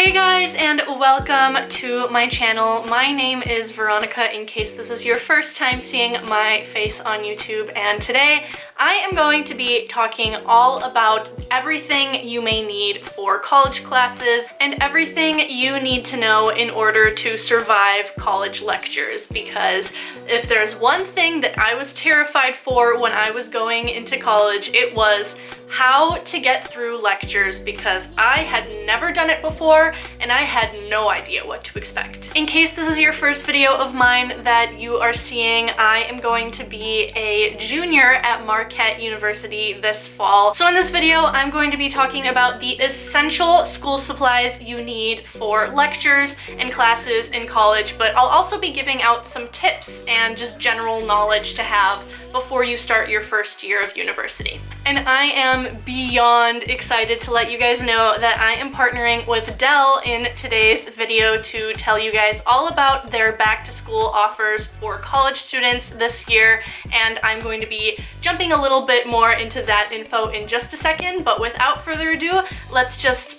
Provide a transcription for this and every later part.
Hey guys, and welcome to my channel. My name is Veronica, in case this is your first time seeing my face on YouTube, and today I am going to be talking all about everything you may need for college classes and everything you need to know in order to survive college lectures, because if there's one thing that I was terrified for when I was going into college, it was how to get through lectures, because I had never done it before and I had no idea what to expect. In case this is your first video of mine that you are seeing, I am going to be a junior at Marquette University this fall. So in this video, I'm going to be talking about the essential school supplies you need for lectures and classes in college, but I'll also be giving out some tips and just general knowledge to have before you start your first year of university. And I am beyond excited to let you guys know that I am partnering with Dell in today's video to tell you guys all about their back to school offers for college students this year, and I'm going to be jumping a little bit more into that info in just a second, but without further ado, let's just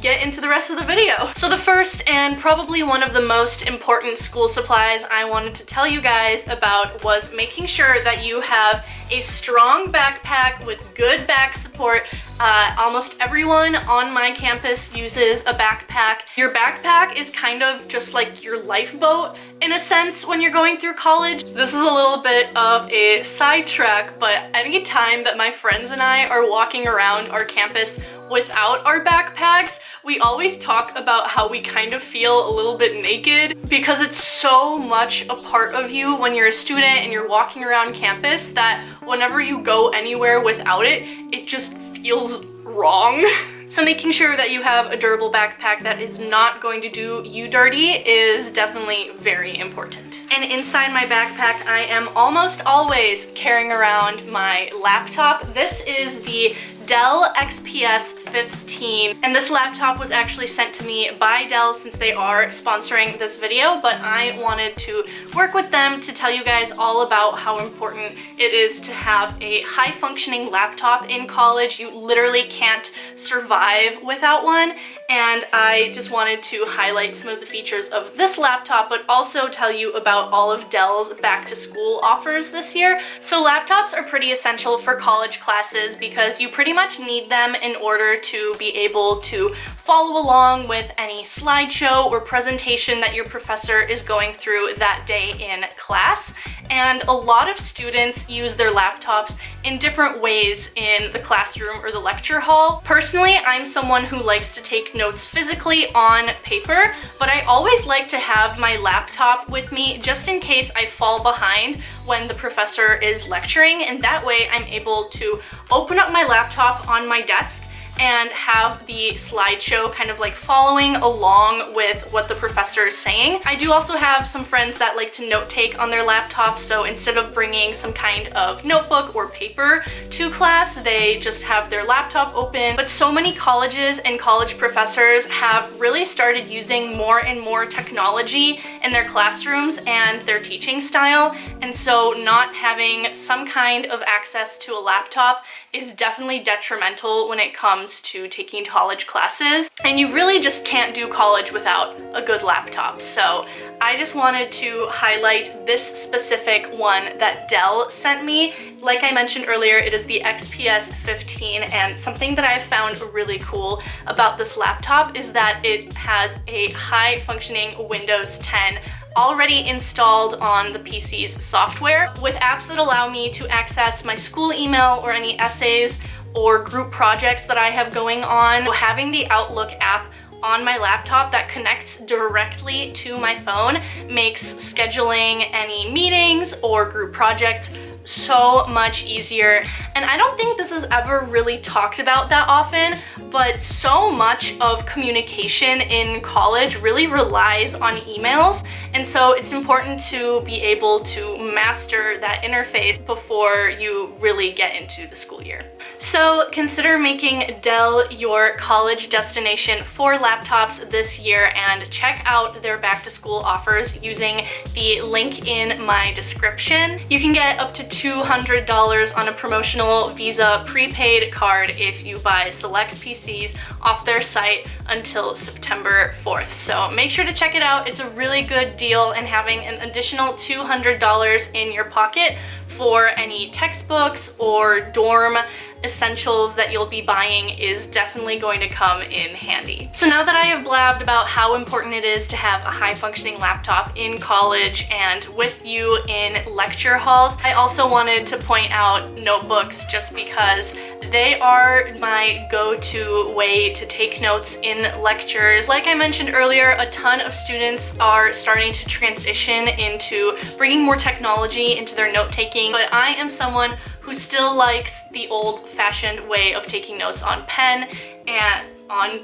get into the rest of the video. So the first and probably one of the most important school supplies I wanted to tell you guys about was making sure that you have a strong backpack with good back support. Almost everyone on my campus uses a backpack. Your backpack is kind of just like your lifeboat in a sense when you're going through college. This is a little bit of a sidetrack, but any time that my friends and I are walking around our campus without our backpacks, we always talk about how we kind of feel a little bit naked, because it's so much a part of you when you're a student and you're walking around campus that whenever you go anywhere without it, it just feels wrong. So making sure that you have a durable backpack that is not going to do you dirty is definitely very important. And inside my backpack, I am almost always carrying around my laptop. This is the Dell XPS 15, and this laptop was actually sent to me by Dell since they are sponsoring this video, but I wanted to work with them to tell you guys all about how important it is to have a high-functioning laptop in college. You literally can't survive without one, and I just wanted to highlight some of the features of this laptop, but also tell you about all of Dell's back-to-school offers this year. So laptops are pretty essential for college classes because you pretty much need them in order to be able to follow along with any slideshow or presentation that your professor is going through that day in class. And a lot of students use their laptops in different ways in the classroom or the lecture hall. Personally, I'm someone who likes to take notes physically on paper, but I always like to have my laptop with me just in case I fall behind when the professor is lecturing, and that way I'm able to open up my laptop on my desk and have the slideshow kind of like following along with what the professor is saying. I do also have some friends that like to note take on their laptops, so instead of bringing some kind of notebook or paper to class, they just have their laptop open. But so many colleges and college professors have really started using more and more technology in their classrooms and their teaching style, and so not having some kind of access to a laptop is definitely detrimental when it comes to taking college classes, and you really just can't do college without a good laptop. So I just wanted to highlight this specific one that Dell sent me. Like I mentioned earlier, it is the XPS 15, and something that I have found really cool about this laptop is that it has a high-functioning Windows 10 already installed on the PC's software, with apps that allow me to access my school email or any essays or group projects that I have going on. Having the Outlook app on my laptop that connects directly to my phone makes scheduling any meetings or group projects so much easier. And I don't think this is ever really talked about that often, but so much of communication in college really relies on emails, and so it's important to be able to master that interface before you really get into the school year. So consider making Dell your college destination for laptops this year and check out their back to school offers using the link in my description. You can get up to $200 on a promotional Visa prepaid card if you buy select PCs off their site until September 4th. So make sure to check it out. It's a really good deal, and having an additional $200 in your pocket for any textbooks or dorm essentials that you'll be buying is definitely going to come in handy. So now that I have blabbed about how important it is to have a high functioning laptop in college and with you in lecture halls, I also wanted to point out notebooks just because they are my go-to way to take notes in lectures. Like I mentioned earlier, a ton of students are starting to transition into bringing more technology into their note-taking, but I am someone who still likes the old-fashioned way of taking notes on pen and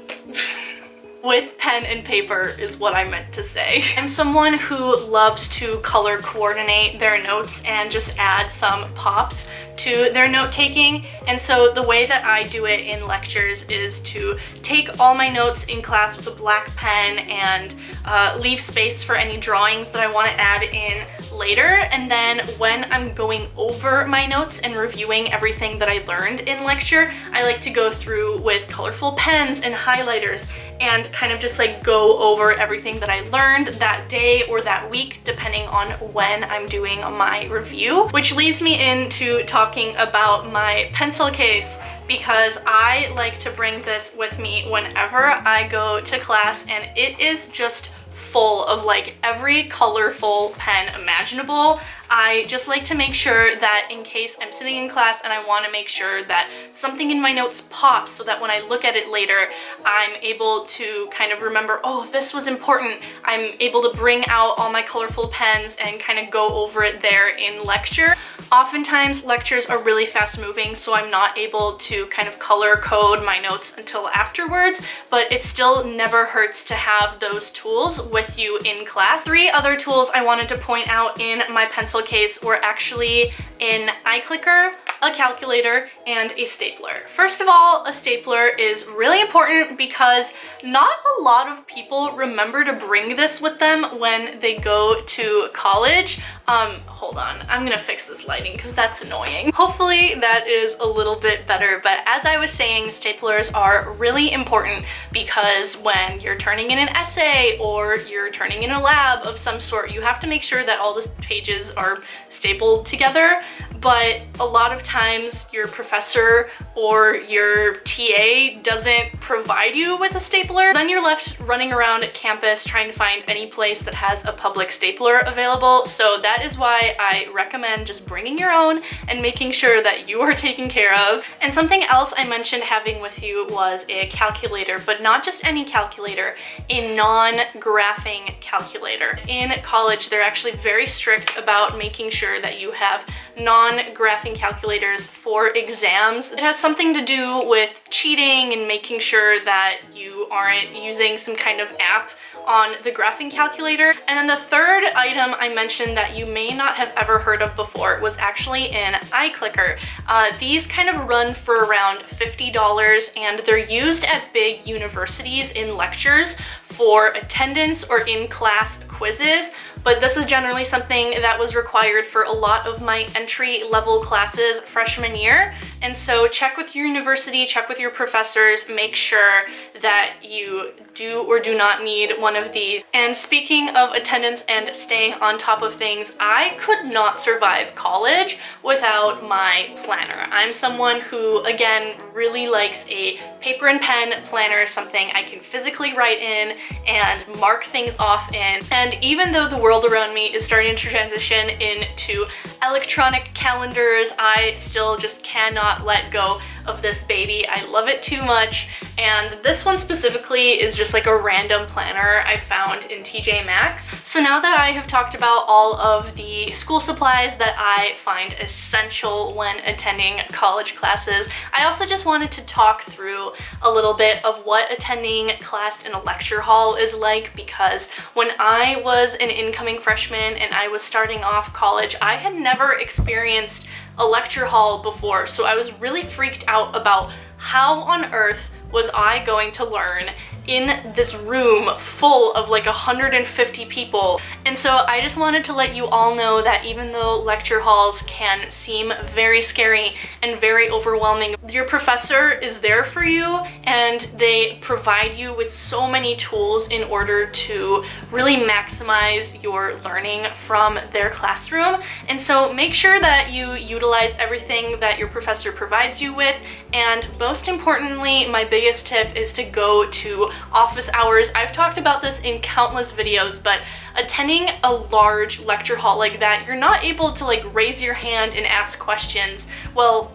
with pen and paper is what I meant to say. I'm someone who loves to color coordinate their notes and just add some pops to their note-taking, and so the way that I do it in lectures is to take all my notes in class with a black pen and leave space for any drawings that I want to add in later, and then when I'm going over my notes and reviewing everything that I learned in lecture, I like to go through with colorful pens and highlighters and kind of just like go over everything that I learned that day or that week, depending on when I'm doing my review. Which leads me into talking about my pencil case, because I like to bring this with me whenever I go to class, and it is just full of like every colorful pen imaginable. I just like to make sure that in case I'm sitting in class and I want to make sure that something in my notes pops so that when I look at it later, I'm able to kind of remember, oh, this was important. I'm able to bring out all my colorful pens and kind of go over it there in lecture. Oftentimes lectures are really fast moving, so I'm not able to kind of color code my notes until afterwards, but it still never hurts to have those tools with you in class. 3 other tools I wanted to point out in my pencil case were actually an iClicker, a calculator, and a stapler. First of all, a stapler is really important because not a lot of people remember to bring this with them when they go to college. Hold on, I'm gonna fix this lighting because that's annoying. Hopefully that is a little bit better, but as I was saying, staplers are really important because when you're turning in an essay or you're turning in a lab of some sort, you have to make sure that all the pages are stapled together, but a lot of times your professor or your TA doesn't provide you with a stapler. Then you're left running around campus trying to find any place that has a public stapler available, so that is why I recommend just bringing your own and making sure that you are taken care of. And something else I mentioned having with you was a calculator, but not just any calculator, a non-graphing calculator. In college, they're actually very strict about making sure that you have non-graphing calculators for exams. It has something to do with cheating and making sure that you aren't using some kind of app on the graphing calculator. And then the third item I mentioned that you may not have ever heard of before was actually an iClicker. These kind of run for around $50 and they're used at big universities in lectures for attendance or in-class quizzes, but this is generally something that was required for a lot of my entry-level classes freshman year. And so check with your university, check with your professors, make sure that you do or do not need one of these. And speaking of attendance and staying on top of things, I could not survive college without my planner. I'm someone who, again, really likes a paper and pen planner, something I can physically write in and mark things off in. And even though the world around me is starting to transition into electronic calendars, I still just cannot let go of this baby. I love it too much, and this one specifically is just like a random planner I found in TJ Maxx. So now that I have talked about all of the school supplies that I find essential when attending college classes, I also just wanted to talk through a little bit of what attending class in a lecture hall is like, because when I was an incoming freshman and I was starting off college, I had never experienced a lecture hall before, so I was really freaked out about how on earth was I going to learn in this room full of like 150 people. And so I just wanted to let you all know that even though lecture halls can seem very scary and very overwhelming, your professor is there for you and they provide you with so many tools in order to really maximize your learning from their classroom. And so make sure that you utilize everything that your professor provides you with. And most importantly, my biggest tip is to go to office hours. I've talked about this in countless videos, but attending a large lecture hall like that, you're not able to like raise your hand and ask questions. Well,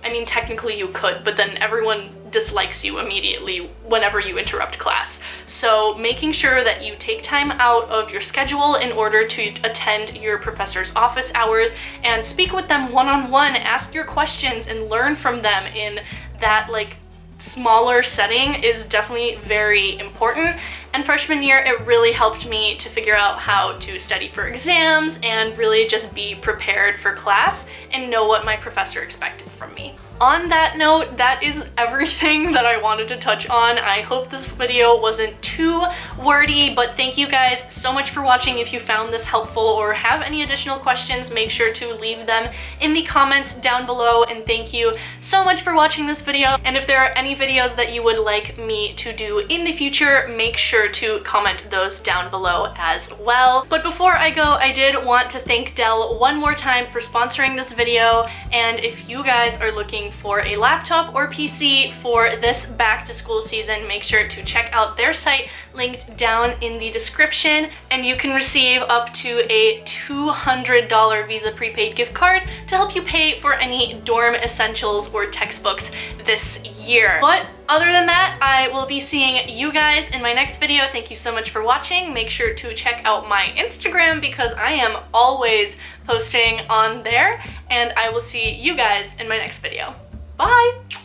I mean, technically you could, but then everyone dislikes you immediately whenever you interrupt class. So making sure that you take time out of your schedule in order to attend your professor's office hours and speak with them one-on-one, ask your questions and learn from them in that like smaller setting is definitely very important. And freshman year, it really helped me to figure out how to study for exams and really just be prepared for class and know what my professor expected from me. On that note, that is everything that I wanted to touch on. I hope this video wasn't too wordy, but thank you guys so much for watching. If you found this helpful or have any additional questions, make sure to leave them in the comments down below. And thank you so much for watching this video. And if there are any videos that you would like me to do in the future, make sure to comment those down below as well. But before I go, I did want to thank Dell one more time for sponsoring this video. And if you guys are looking for a laptop or PC for this back to school season, make sure to check out their site linked down in the description, and you can receive up to a $200 Visa prepaid gift card to help you pay for any dorm essentials or textbooks this year. But other than that, I will be seeing you guys in my next video. Thank you so much for watching. Make sure to check out my Instagram because I am always posting on there, and I will see you guys in my next video. Bye!